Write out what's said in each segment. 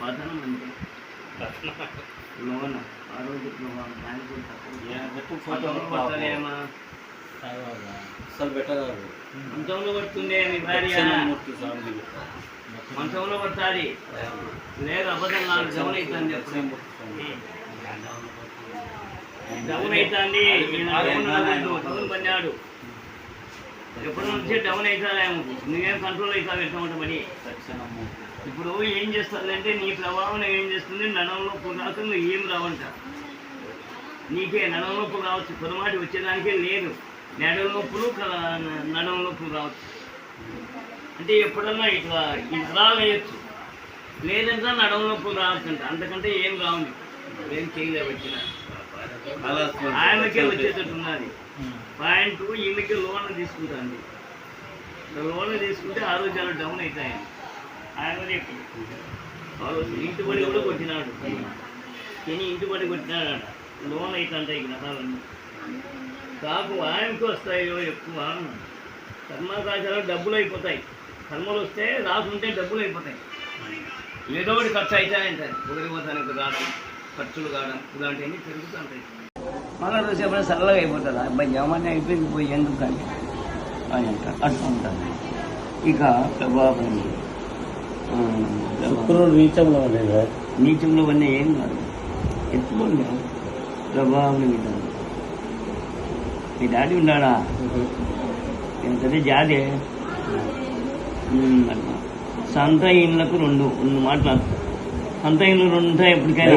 పతనం అంటే లోన్ ఆరోగ్య బ్యాంకు అసలు బెటర్ మంచంలో పడుతుండే మీ భార్య మంచంలో పడుతుంది లేదు అబద్ధం కాదు డౌన్ అవుతుంది డౌన్ అవుతుంది డౌన్ పన్నాడు ఎప్పటి నుంచి డౌన్ అవుతాదేమో నువ్వేం కంట్రోల్ అవుతావు ఎట్లా ఉంటుంది ఇప్పుడు ఏం చేస్తుందంటే నీ ప్రభావం ఏం చేస్తుంది నడంలో పురాకు నువ్వు ఏం రావంట నీకే నడం నొప్పులు రావచ్చు పొరమాటి వచ్చేదానికే లేదు నడం నొప్పులు నడం నొప్పులు రావచ్చు అంటే ఎప్పుడన్నా ఇట్లా ఈ నరాలు వేయచ్చు లేదంటే నడం నొప్పులు రావచ్చంట అంతకంటే ఏం రావుంది ఏం చేయలే వచ్చిన ఆయనకే వచ్చేటట్టు ఉన్నది పాయింట్ ఈమెకి లోన్ తీసుకుంటుంది లోన్ తీసుకుంటే ఆరోగ్యాలు డౌన్ అవుతాయని ఆయన ఇంటి పడి కూడా కొట్టినాడు శని ఇంటి పడి కొట్టినాడు లోన్ అవుతుంటాయి ఈ నరాలన్నీ కాకు ఆయనకు వస్తాయో ఎక్కువ కర్మకాచారాలు డబ్బులు అయిపోతాయి కర్మలు వస్తే రాసుంటే డబ్బులు అయిపోతాయి ఏదో ఒకటి ఖర్చు అవుతాయంటారు కుదిరిపోతానికి రావడం ఖర్చులు కావడం ఇలాంటివన్నీ పెరుగుతుంటాయి మళ్ళీ రోజు చల్లగా అయిపోతుంది అబ్బాయి జమాన్య అయిపోయింది పోయి ఎందుకు కానీ అని అంటారు అట్లా ఉంటుంది ఇక ప్రభావం నీచంలో నీచంలో అన్నీ ఏం కాదు ఎప్పుడు ప్రభావం మీద మీ డాడీ ఉన్నాడా ఎంతదే జాదే సొంత ఇళ్ళకు రెండు మాట్లాడు సొంత ఇల్లు రెండు ఉంటాయి ఎప్పటికైనా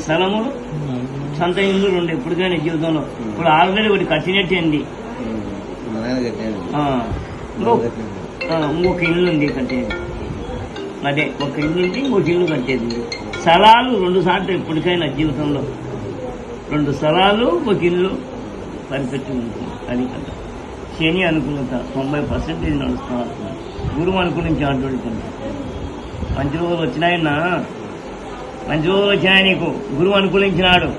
స్థలము సొంత ఇల్లు రెండు ఎప్పటికైనా జీవితంలో ఇప్పుడు ఆల్రెడీ ఒకటి కట్టినట్టే అండి ఇంకొక ఇల్లు ఉంది కట్టేది అదే ఒక ఇల్లు ఉంది ఇంకొక ఇల్లు కట్టేది స్థలాలు 2 సార్లు ఎప్పటికైనా జీవితంలో 2 స్థలాలు ఒక ఇల్లు పరిపెట్టి ఉంటుంది అది కదా శని అనుకూలత 90% నడుస్తున్నారు గురువు అనుకూలించాడుకుంటా మంచి రోజులు వచ్చినాయన్నా మంచి రోజులు వచ్చినాయి నీకు గురువు అనుకూలించినాడు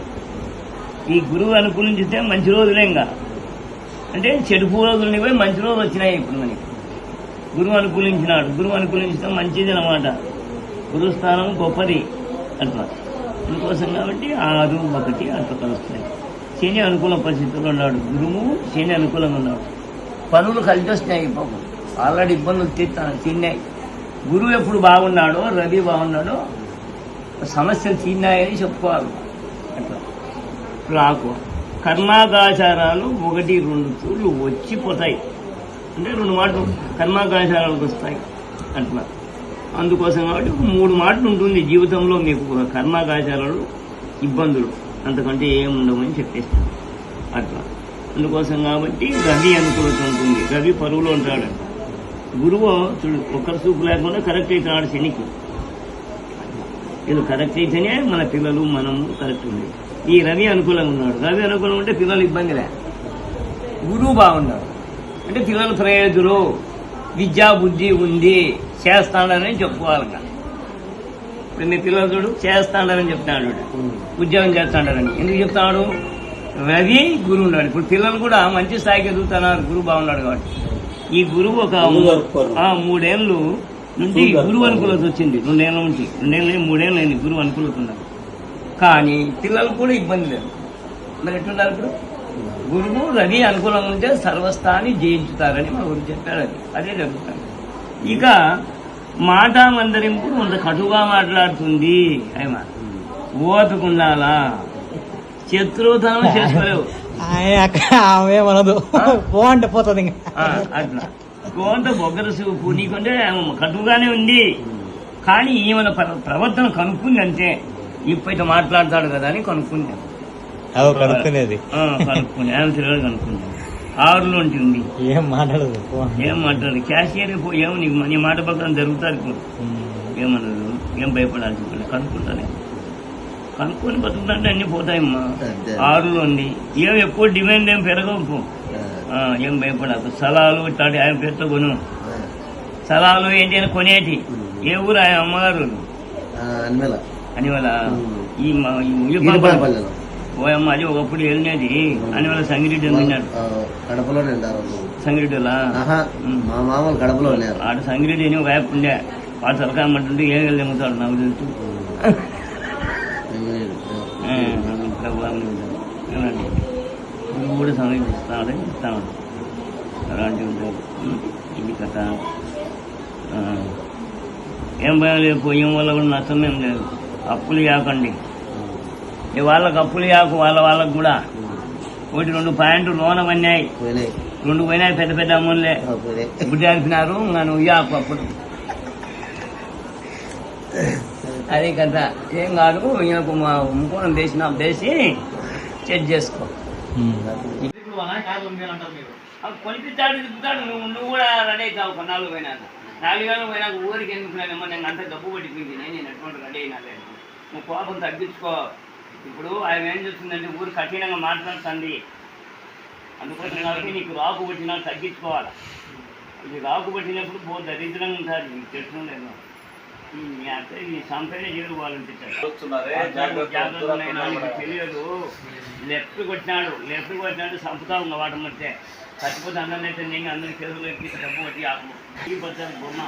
ఈ గురువు అనుకూలించితే మంచి రోజులే ఇంకా అంటే చెడు రోజులని పోయి మంచి రోజులు వచ్చినాయి ఇప్పుడు మనకి గురువు అనుకూలించినాడు గురువు అనుకూలించడం మంచిది అన్నమాట గురుస్థానం గొప్పది అట్లా అందుకోసం కాబట్టి 6, 1 అట్లా కలుస్తాయి శని అనుకూల పరిస్థితుల్లో ఉన్నాడు గురువు శని అనుకూలంగా ఉన్నాడు పనులు కలిసి వస్తున్నాయి పాపం ఆల్రెడీ ఇబ్బందులు తిన్నాయి గురువు ఎప్పుడు బాగున్నాడో రవి బాగున్నాడో సమస్యలు తిన్నాయని చెప్పుకోవాలి అట్లా రాకు కర్మాగాచారాలు 1, 2 తూర్లు వచ్చిపోతాయి అంటే 2 మాటలు కర్మాగాచారాలకు వస్తాయి అట్లా అందుకోసం కాబట్టి 3 మాటలు ఉంటుంది జీవితంలో మీకు కర్మాగాచారాలు ఇబ్బందులు అంతకంటే ఏముండవని చెప్పేస్తాను అట్లా అందుకోసం కాబట్టి రవి అనుకూలత ఉంటుంది రవి పరువులో ఉంటాడు గురువు చూడు ఒక్కరు చూపు లేకుండా కరెక్ట్ అవుతున్నాడు శనికి ఇది కరెక్ట్ అయితేనే మన పిల్లలు మనము కరెక్ట్ ఉంది ఈ రవి అనుకూలంగా ఉన్నాడు రవి అనుకూలం ఉంటే పిల్లలు ఇబ్బందిలే గురువు బాగున్నాడు అంటే పిల్లలు ప్రయోజకులు విద్యా బుద్ధి ఉంది చేస్తాడని చెప్పుకోవాలి ఇప్పుడు మీ పిల్లలు చూడు చేస్తాడని చెప్తున్నాడు ఉద్యోగం చేస్తాడని ఎందుకు చెప్తున్నాడు రవి గురువు ఉన్నాడు ఇప్పుడు పిల్లలు కూడా మంచి స్థాయికి ఎదుగుతున్నారు గురువు బాగున్నాడు కాబట్టి ఈ గురువు ఒక 3 ఏళ్ళు నుండి గురువు అనుకూలత వచ్చింది 2 ఏళ్ళ నుంచి 2 ఏళ్ళు 3 ఏళ్ళు అయింది గురువు అనుకూలత ఉన్నారు కానీ పిల్లలు కూడా ఇబ్బంది లేదు మరి ఎట్లున్నారు ఇప్పుడు గురువు రవి అనుకూలంగా ఉంటే సర్వస్థాన్ని జయించుతారని మా గురించి చెప్పాడు అదే జరుగుతుంది ఇక మాట మందరింపు కొంత కటుగా మాట్లాడుతుంది ఏమా ఓపికండాలా శత్రుతనం చేసుకోలేవు మనదు పో అంటే పోతుంది అట్లా గోంత బొగ్గర చూపు నీకంటే కటుగానే ఉంది కానీ ఈమెన ప్రవర్తన కనుక్కుంది అంతే ఇప్పటి మాట్లాడతాడు కదా అని కనుక్కుంది కనుక్కునేది కనుక్కుంది ఆయన తిరగదు కనుక్కుంది 6లో ఉంటుంది ఏం మాట్లాడదు క్యాషియర్ ఏమో నీకు నీ మాట ప్రకారం జరుగుతుంది ఇప్పుడు ఏమన్నది ఏం భయపడాల్సి కనుక్కుంటానే కనుక్కొని బతుకుతుంటే అన్ని పోతాయమ్మా 6లో ఉంది ఏం ఎక్కువ డిమాండ్ ఏం పెరగవు ఏం భయపడకు స్థలాలు ఇట్లాంటి ఆయన పేరుతో కొను స్థలాలు ఏంటి అని కొనేటి ఏ ఊరు ఆయన అమ్మగారు అనివల ఈ ఓయమ్మ అది ఒకప్పుడు వెళ్ళినది అని వాళ్ళ సంగిరెడ్డి తిన్నాడు కడపలోనే ఉంటారు సంగిరెడ్డిలా మా మామూలు కడపలో ఉన్నారు. ఆడ సంగిరెడ్డి అని ఒక యాప్ ఉండే వాడు తలకాయమంటుంటే ఏం వెళ్ళి ఎమ్ముతాడు నాకు తెలుసు నువ్వు కూడా సమీపిస్తాడు ఇస్తాడు అలాంటివి ఉంటాయి. ఇది కథ ఏం భయం లేదు, పోయం వల్ల కూడా నష్టం ఏం లేదు. అప్పులు యాకండి, వాళ్ళకి అప్పులు యాకు, వాళ్ళకు కూడా ఒకటి 2 పాయింట్లు లోన పడినాయి, 2 పోయినాయి పెద్ద పెద్ద అమ్ములే బుద్ధి అనిపినారు. నువ్వు యాకు అప్పుడు అదే కదా ఏం కాదు. ఈయనకు ముఖం వేసి చెక్ చేసుకో. కొనిపిస్తాడు తిప్పుతాడు, నువ్వు కూడా రెడీ అవుతావు. 4 పోయినాక 4 వేలు పోయినాక ఊరికి ఎందుకు నేను అంత డబ్బు పట్టిపోయింది, నేను ఎటువంటి రెడీ అయినా లేదు. నువ్వు కోపం తగ్గించుకో. ఇప్పుడు ఆయన ఏం చేస్తుందంటే ఊరు కఠినంగా మాట్లాడుతుంది, అందుకోసం కాబట్టి నీకు రాకు పట్టినా తగ్గించుకోవాలి. ఇది రాకు పట్టినప్పుడు బహు దరిద్రంగా ఉంటుంది, నీకు తెలుసు లేదు. ఈ సంపైన చేరుకోవాలనిపించాడు. తెలియదు. లెఫ్ట్ కొట్టినాడు సంపుతావు వాటం అంటే చచ్చిపోతే అందరినైతే నేను అందరి చేతులు ఎక్కి డబ్బు కొట్టి ఆకు ఈ పచ్చారు బొమ్మ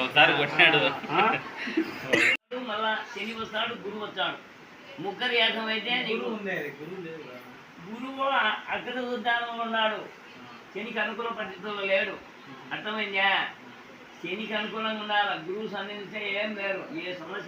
ఒకసారి కొట్టినాడు. మళ్ళా శని వస్తాడు, గురువు వచ్చాడు, ముగ్గురు ఏకమైతే గురువు అక్కడ ఉద్దానంలో ఉన్నాడు. శనికి అనుకూల పరిస్థితుల్లో లేడు. అర్థమైందా? శనికి అనుకూలంగా ఉండాలి. గురువు సన్నిధిస్తే ఏం లేరు, ఏ సమస్య